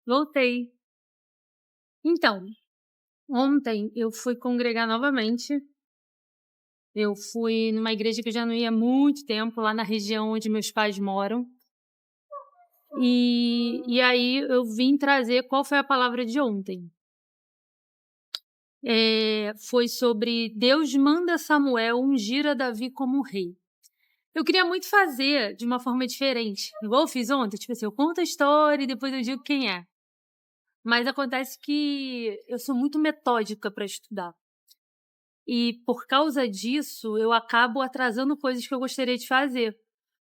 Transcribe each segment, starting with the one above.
Voltei. Então, ontem eu fui congregar novamente. Eu fui numa igreja que eu já não ia há muito tempo, lá na região onde meus pais moram. E aí eu vim trazer qual foi a palavra de ontem. Foi sobre Deus manda Samuel ungir a Davi como rei. Eu queria muito fazer de uma forma diferente, igual eu fiz ontem, tipo assim, eu conto a história e depois eu digo quem é. Mas acontece que eu sou muito metódica para estudar. E por causa disso, eu acabo atrasando coisas que eu gostaria de fazer.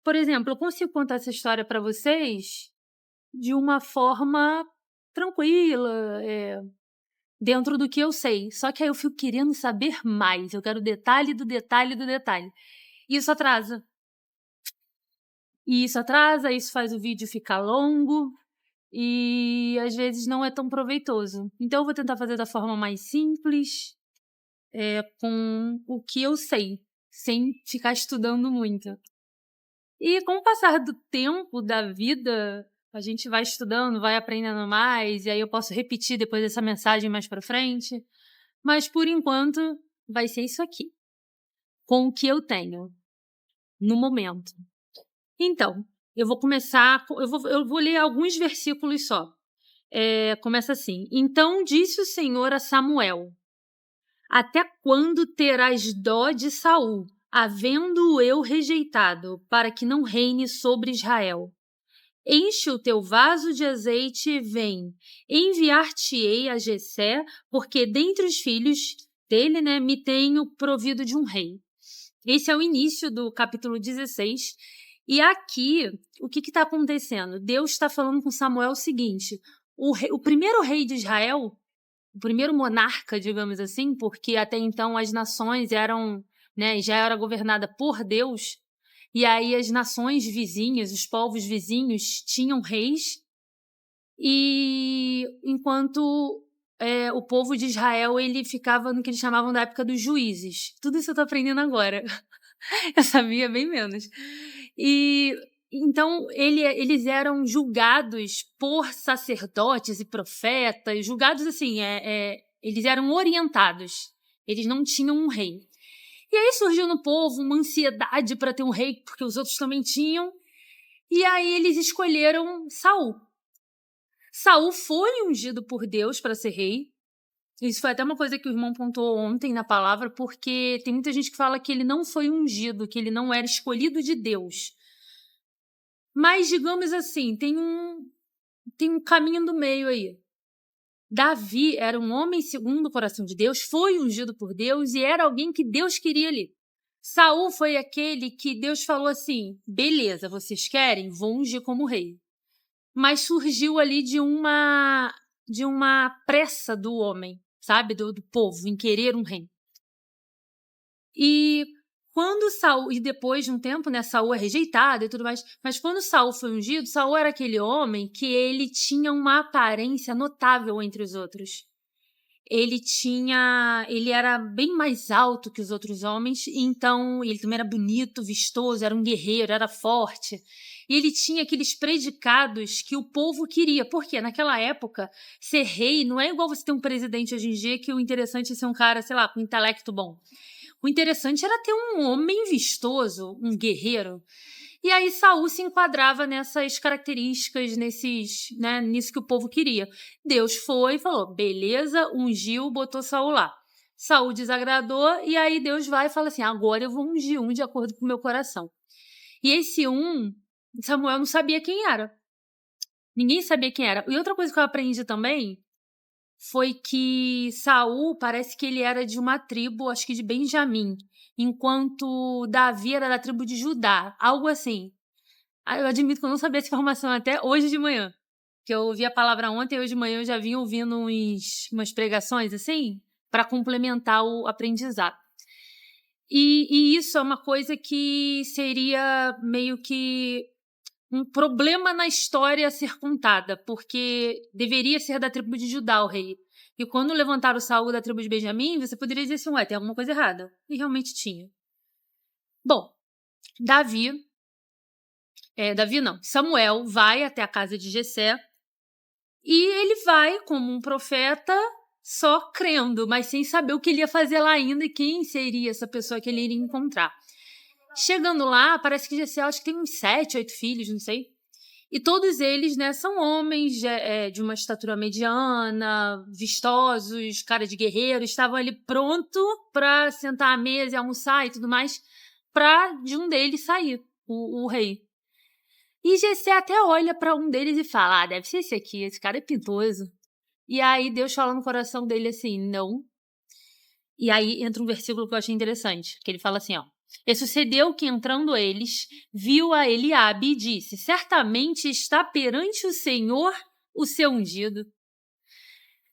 Por exemplo, eu consigo contar essa história para vocês de uma forma tranquila, dentro do que eu sei. Só que aí eu fico querendo saber mais. Eu quero detalhe do detalhe do detalhe. E isso atrasa. Isso faz o vídeo ficar longo e às vezes não é tão proveitoso. Então eu vou tentar fazer da forma mais simples, com o que eu sei, sem ficar estudando muito. E com o passar do tempo, da vida, a gente vai estudando, vai aprendendo mais, e aí eu posso repetir depois essa mensagem mais pra frente. Mas por enquanto, vai ser isso aqui, com o que eu tenho, no momento. Então, eu vou começar, eu vou ler alguns versículos só. Começa assim: Então disse o Senhor a Samuel: Até quando terás dó de Saul, havendo-o eu rejeitado, para que não reine sobre Israel? Enche o teu vaso de azeite e vem. Enviar-te-ei a Jessé, porque dentre os filhos dele, me tenho provido de um rei. Esse é o início do capítulo 16. E aqui, o que está acontecendo? Deus está falando com Samuel o seguinte: o primeiro rei de Israel, o primeiro monarca, digamos assim, porque até então as nações eram, já era governada por Deus, e aí as nações vizinhas, os povos vizinhos tinham reis, e enquanto o povo de Israel ele ficava no que eles chamavam da época dos juízes. Tudo isso eu tô aprendendo agora. Eu sabia bem menos. E então eles eram julgados por sacerdotes e profetas, julgados assim, eles eram orientados. Eles não tinham um rei. E aí surgiu no povo uma ansiedade para ter um rei, porque os outros também tinham. E aí eles escolheram Saul. Saul foi ungido por Deus para ser rei. Isso foi até uma coisa que o irmão pontuou ontem na palavra, porque tem muita gente que fala que ele não foi ungido, que ele não era escolhido de Deus. Mas, digamos assim, tem um caminho do meio aí. Davi era um homem segundo o coração de Deus, foi ungido por Deus e era alguém que Deus queria ali. Saul foi aquele que Deus falou assim: beleza, vocês querem? Vou ungir como rei. Mas surgiu ali de uma pressa do homem, sabe? Do povo em querer um rei. E quando Saul, e depois de um tempo, Saul é rejeitado e tudo mais, mas quando Saul foi ungido, Saul era aquele homem que ele tinha uma aparência notável entre os outros. Ele era bem mais alto que os outros homens, então ele também era bonito, vistoso, era um guerreiro, era forte. E ele tinha aqueles predicados que o povo queria, porque naquela época, ser rei não é igual você ter um presidente hoje em dia, que o interessante é ser um cara, sei lá, com intelecto bom. O interessante era ter um homem vistoso, um guerreiro. E aí Saul se enquadrava nessas características, nisso que o povo queria. Deus foi e falou, beleza, ungiu, botou Saul lá. Saul desagradou e aí Deus vai e fala assim, agora eu vou ungir um de acordo com o meu coração. E esse Samuel não sabia quem era. Ninguém sabia quem era. E outra coisa que eu aprendi também foi que Saul parece que ele era de uma tribo, acho que de Benjamim, enquanto Davi era da tribo de Judá, algo assim. Eu admito que eu não sabia essa informação até hoje de manhã, que eu ouvi a palavra ontem e hoje de manhã eu já vim ouvindo umas pregações assim, para complementar o aprendizado. E isso é uma coisa que seria meio que um problema na história a ser contada, porque deveria ser da tribo de Judá o rei. E quando levantaram Saul da tribo de Benjamim, você poderia dizer assim, ué, tem alguma coisa errada. E realmente tinha. Bom, Davi não, Samuel vai até a casa de Jessé E ele vai como um profeta só crendo, mas sem saber o que ele ia fazer lá ainda e quem seria essa pessoa que ele iria encontrar. Chegando lá, parece que Jessé, acho que tem uns 7, 8 filhos, não sei. E todos eles, né, são homens de uma estatura mediana, vistosos, cara de guerreiro, estavam ali pronto para sentar à mesa e almoçar e tudo mais, para de um deles sair, o rei. E Jessé até olha para um deles e fala: deve ser esse cara é pintoso. E aí Deus fala no coração dele assim: não. E aí entra um versículo que eu achei interessante, que ele fala assim, ó: e sucedeu que, entrando eles, viu a Eliabe e disse: certamente está perante o Senhor o seu ungido.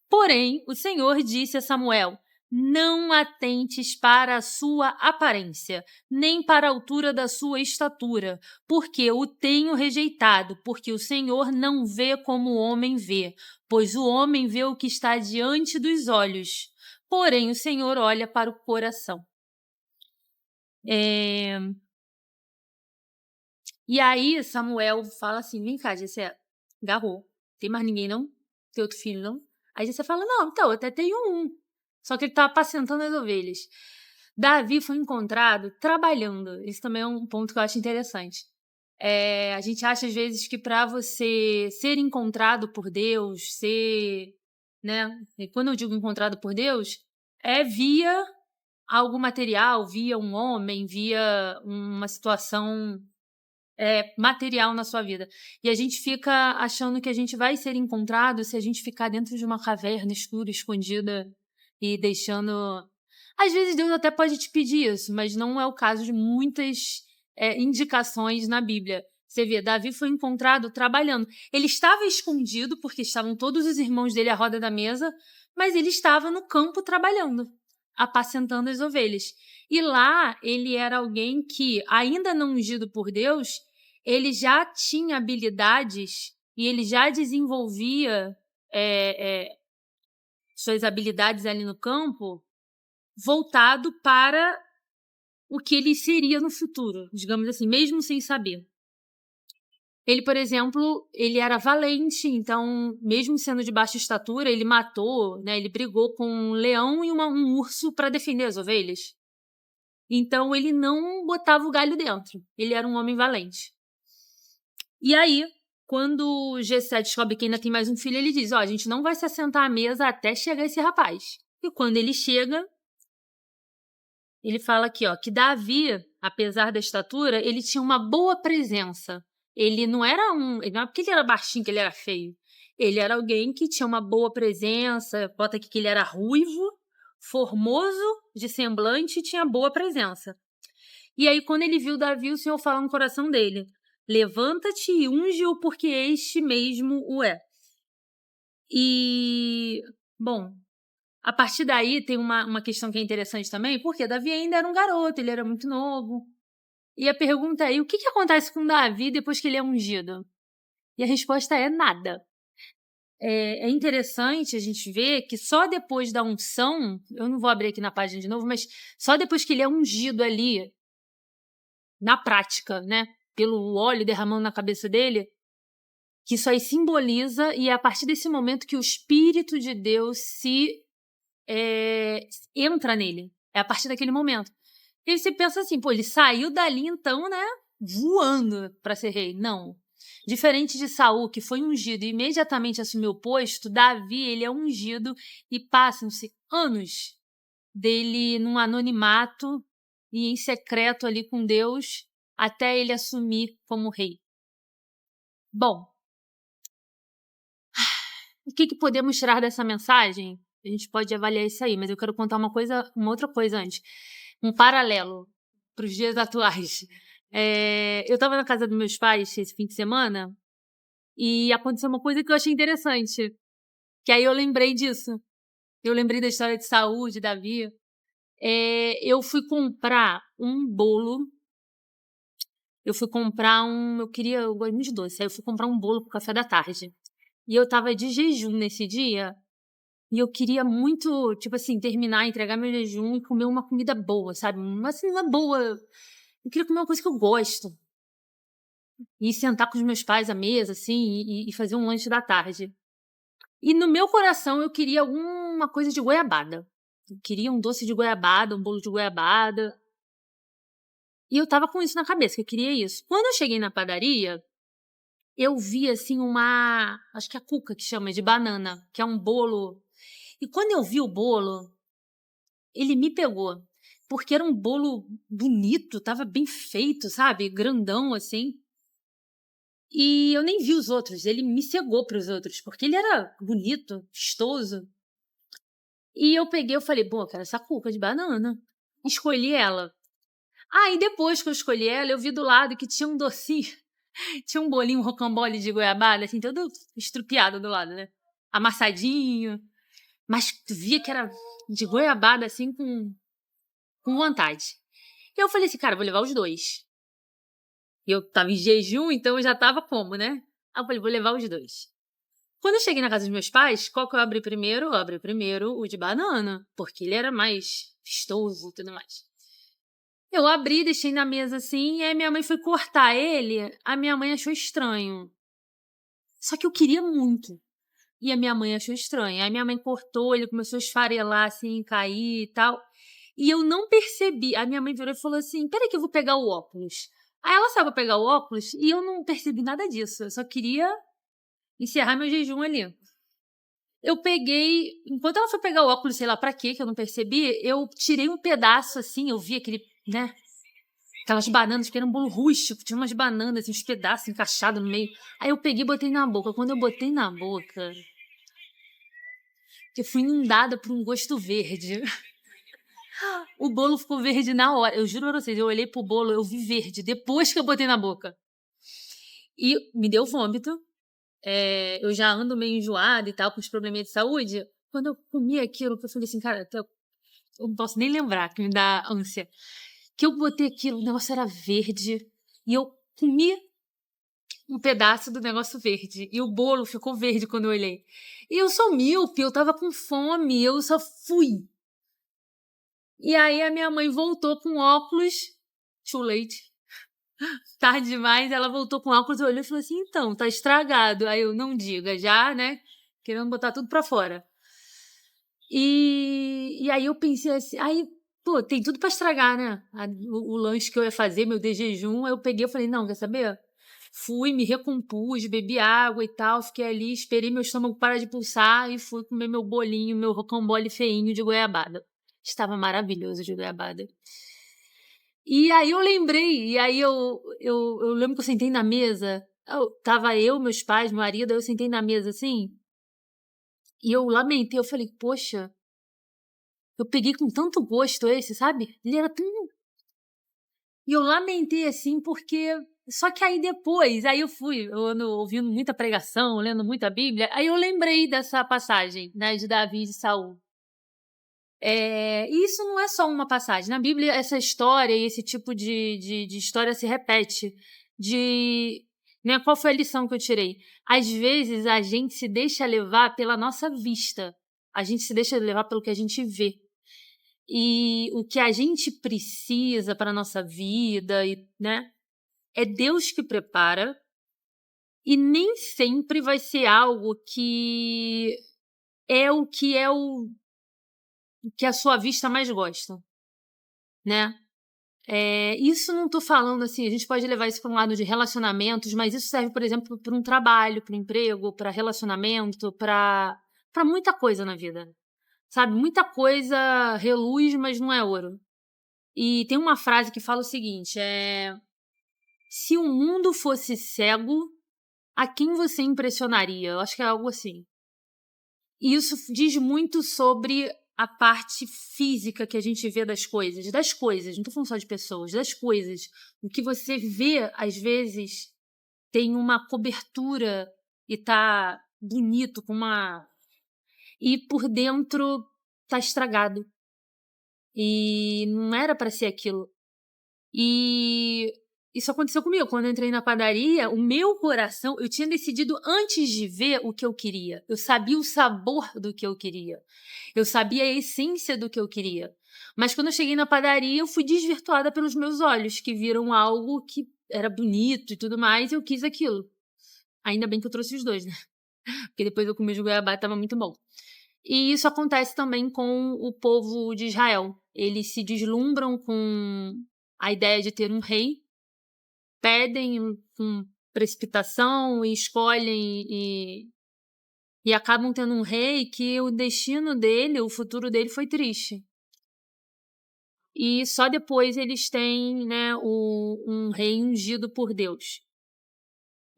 Porém, o Senhor disse a Samuel: não atentes para a sua aparência, nem para a altura da sua estatura, porque o tenho rejeitado, porque o Senhor não vê como o homem vê, pois o homem vê o que está diante dos olhos, porém o Senhor olha para o coração. E aí Samuel fala assim: vem cá, Jessé, agarrou. Tem mais ninguém não? Tem outro filho não? Aí Jessé fala: não, então, eu até tenho um. Só que ele tá apacentando as ovelhas. Davi foi encontrado trabalhando. Isso também é um ponto que eu acho interessante. A gente acha às vezes que para você ser encontrado por Deus, né? E quando eu digo encontrado por Deus, é via algo material, via um homem, via uma situação material na sua vida. E a gente fica achando que a gente vai ser encontrado se a gente ficar dentro de uma caverna escura, escondida e deixando. Às vezes Deus até pode te pedir isso, mas não é o caso de muitas indicações na Bíblia. Você vê, Davi foi encontrado trabalhando. Ele estava escondido, porque estavam todos os irmãos dele à roda da mesa, mas ele estava no campo trabalhando, apacentando as ovelhas. E lá ele era alguém que, ainda não ungido por Deus, ele já tinha habilidades e ele já desenvolvia suas habilidades ali no campo voltado para o que ele seria no futuro, digamos assim, mesmo sem saber. Ele, por exemplo, ele era valente, então, mesmo sendo de baixa estatura, ele matou, né, ele brigou com um leão e um urso para defender as ovelhas. Então, ele não botava o galho dentro. Ele era um homem valente. E aí, quando Jessé descobre que ainda tem mais um filho, ele diz: a gente não vai se assentar à mesa até chegar esse rapaz. E quando ele chega, ele fala aqui, que Davi, apesar da estatura, ele tinha uma boa presença. Ele não era porque ele era baixinho que ele era feio. Ele era alguém que tinha uma boa presença, bota aqui que ele era ruivo, formoso de semblante e tinha boa presença. E aí, quando ele viu Davi, o Senhor fala no coração dele: levanta-te e unge-o, porque este mesmo o é. E, bom, a partir daí tem uma questão que é interessante também, porque Davi ainda era um garoto, ele era muito novo. E a pergunta é: o que acontece com Davi depois que ele é ungido? E a resposta é nada. É interessante a gente ver que só depois da unção, eu não vou abrir aqui na página de novo, mas só depois que ele é ungido ali, na prática, né, pelo óleo derramando na cabeça dele, que isso aí simboliza, e é a partir desse momento que o Espírito de Deus entra nele. É a partir daquele momento. E você pensa assim, ele saiu dali então, né, voando para ser rei. Não. Diferente de Saul, que foi ungido e imediatamente assumiu o posto, Davi, ele é ungido e passam-se anos dele num anonimato e em secreto ali com Deus até ele assumir como rei. Bom, o que podemos tirar dessa mensagem? A gente pode avaliar isso aí, mas eu quero contar uma outra coisa antes. Um paralelo para os dias atuais. Eu estava na casa dos meus pais esse fim de semana e aconteceu uma coisa que eu achei interessante. Que aí eu lembrei disso. Eu lembrei da história de Saúl, de Davi. Eu fui comprar um bolo. Eu gosto muito de doce. Aí eu fui comprar um bolo pro café da tarde. E eu tava de jejum nesse dia. E eu queria muito, tipo assim, terminar, entregar meu jejum e comer uma comida boa, sabe? Assim, uma boa. Eu queria comer uma coisa que eu gosto. E sentar com os meus pais à mesa, assim, e fazer um lanche da tarde. E no meu coração eu queria alguma coisa de goiabada. Eu queria um doce de goiabada, um bolo de goiabada. E eu tava com isso na cabeça, que eu queria isso. Quando eu cheguei na padaria, eu vi assim acho que é a cuca que chama de banana, que é um bolo. E quando eu vi o bolo, ele me pegou. Porque era um bolo bonito, tava bem feito, sabe? Grandão assim. E eu nem vi os outros, ele me cegou para os outros, porque ele era bonito, vistoso. E eu peguei, eu falei, pô, eu quero essa cuca de banana. Escolhi ela. Ah, e depois que eu escolhi ela, eu vi do lado que tinha um docinho, tinha um bolinho, um rocambole de goiabada, assim, todo estrupiado do lado, né? Amassadinho. Mas tu via que era de goiabada, assim, com vontade. E eu falei assim, cara, eu vou levar os dois. E eu tava em jejum, então eu já tava como, né? Aí eu falei, vou levar os dois. Quando eu cheguei na casa dos meus pais, qual que eu abri primeiro? Eu abri primeiro o de banana, porque ele era mais vistoso e tudo mais. Eu abri, deixei na mesa assim, e aí minha mãe foi cortar ele, a minha mãe achou estranho. Só que eu queria muito. E a minha mãe achou estranho. Aí minha mãe cortou, ele começou a esfarelar, assim, cair e tal. E eu não percebi. A minha mãe virou e falou assim: peraí, que eu vou pegar o óculos. Aí ela saiu pra pegar o óculos e eu não percebi nada disso. Eu só queria encerrar meu jejum ali. Eu peguei, enquanto ela foi pegar o óculos, sei lá pra quê, que eu não percebi, eu tirei um pedaço assim, eu vi aquele, né, aquelas bananas, que era um bolo rústico, tinha umas bananas, assim, uns pedaços encaixados no meio. Aí eu peguei e botei na boca. Quando eu botei na boca, eu fui inundada por um gosto verde. O bolo ficou verde na hora. Eu juro pra vocês, eu olhei pro bolo, eu vi verde, depois que eu botei na boca. E me deu vômito. Eu já ando meio enjoada e tal, com os probleminhas de saúde. Quando eu comi aquilo, eu falei assim, cara, eu não posso nem lembrar, que me dá ânsia. Que eu botei aquilo, o negócio era verde, e eu comi um pedaço do negócio verde. E o bolo ficou verde quando eu olhei. E eu sou míope, eu tava com fome, eu só fui. E aí a minha mãe voltou com óculos, too late, tarde demais, ela voltou com óculos, olhou e falou assim, então, tá estragado. Aí eu, não diga, já, né, querendo botar tudo pra fora. E aí eu pensei assim, aí, pô, tem tudo pra estragar, né? O lanche que eu ia fazer, meu de jejum, aí eu peguei e falei, não, quer saber? Fui, me recompus, bebi água e tal, fiquei ali, esperei meu estômago parar de pulsar e fui comer meu bolinho, meu rocambole feinho de goiabada. Estava maravilhoso de goiabada. E aí eu lembrei, e aí eu lembro que eu sentei na mesa, tava eu, meus pais, meu marido, aí eu sentei na mesa assim, e eu lamentei, eu falei, poxa, eu peguei com tanto gosto esse, sabe? Ele era tão. E eu lamentei assim, porque. Só que aí depois, aí eu ando ouvindo muita pregação, lendo muita Bíblia, aí eu lembrei dessa passagem, né, de Davi e de Saul. E isso não é só uma passagem. Na Bíblia, essa história e esse tipo de história se repete. Né, qual foi a lição que eu tirei? Às vezes a gente se deixa levar pela nossa vista. A gente se deixa levar pelo que a gente vê. E o que a gente precisa para a nossa vida, né? É Deus que prepara e nem sempre vai ser algo que é o que a sua vista mais gosta, né? Isso não tô falando assim, a gente pode levar isso para um lado de relacionamentos, mas isso serve, por exemplo, para um trabalho, para um emprego, para relacionamento, para muita coisa na vida. Sabe? Muita coisa reluz, mas não é ouro. E tem uma frase que fala o seguinte: se o mundo fosse cego, a quem você impressionaria? Eu acho que é algo assim. E isso diz muito sobre a parte física que a gente vê das coisas. Das coisas, não estou falando só de pessoas, das coisas. O que você vê, às vezes, tem uma cobertura e tá bonito, com uma. E por dentro tá estragado. E não era para ser aquilo. E isso aconteceu comigo. Quando eu entrei na padaria, o meu coração, eu tinha decidido antes de ver o que eu queria. Eu sabia o sabor do que eu queria. Eu sabia a essência do que eu queria. Mas quando eu cheguei na padaria, eu fui desvirtuada pelos meus olhos, que viram algo que era bonito e tudo mais, e eu quis aquilo. Ainda bem que eu trouxe os dois, né? porque depois eu comi o goiabada, estava muito bom. E isso acontece também com o povo de Israel. Eles se deslumbram com a ideia de ter um rei, pedem com precipitação e escolhem e acabam tendo um rei que o destino dele, o futuro dele foi triste. E só depois eles têm, né, um rei ungido por Deus.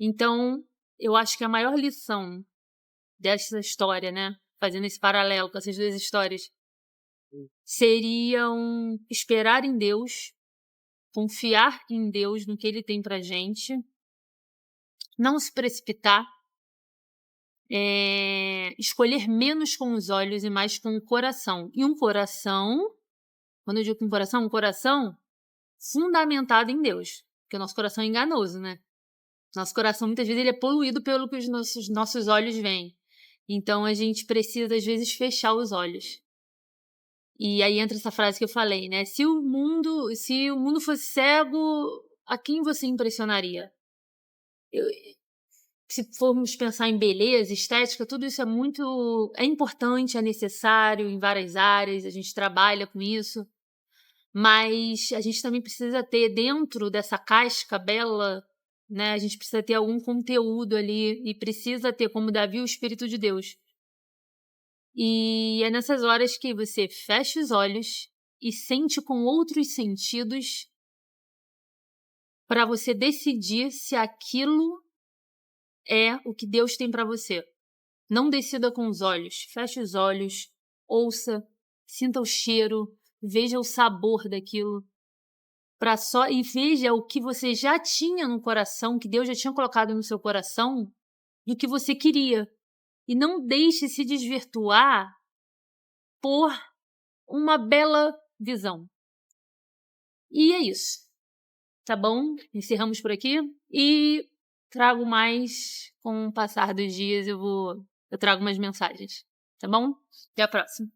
Então, eu acho que a maior lição dessa história, né, fazendo esse paralelo com essas duas histórias, seria esperar em Deus, confiar em Deus, no que Ele tem pra gente, não se precipitar, escolher menos com os olhos e mais com o coração. E um coração, quando eu digo um coração fundamentado em Deus, porque o nosso coração é enganoso, né? Nosso coração, muitas vezes, ele é poluído pelo que os nossos olhos veem. Então, a gente precisa, às vezes, fechar os olhos. E aí entra essa frase que eu falei, né? Se o mundo fosse cego, a quem você impressionaria? Se formos pensar em beleza, estética, tudo isso é importante, é necessário em várias áreas, a gente trabalha com isso, mas a gente também precisa ter dentro dessa casca bela, né? A gente precisa ter algum conteúdo ali e precisa ter, como Davi, o Espírito de Deus. E é nessas horas que você fecha os olhos e sente com outros sentidos para você decidir se aquilo é o que Deus tem para você. Não decida com os olhos. Feche os olhos, ouça, sinta o cheiro, veja o sabor daquilo. E veja o que você já tinha no coração, que Deus já tinha colocado no seu coração, do que você queria. E não deixe se desvirtuar por uma bela visão. E é isso. Tá bom? Encerramos por aqui. E trago mais com o passar dos dias. Eu trago mais mensagens. Tá bom? Até a próxima.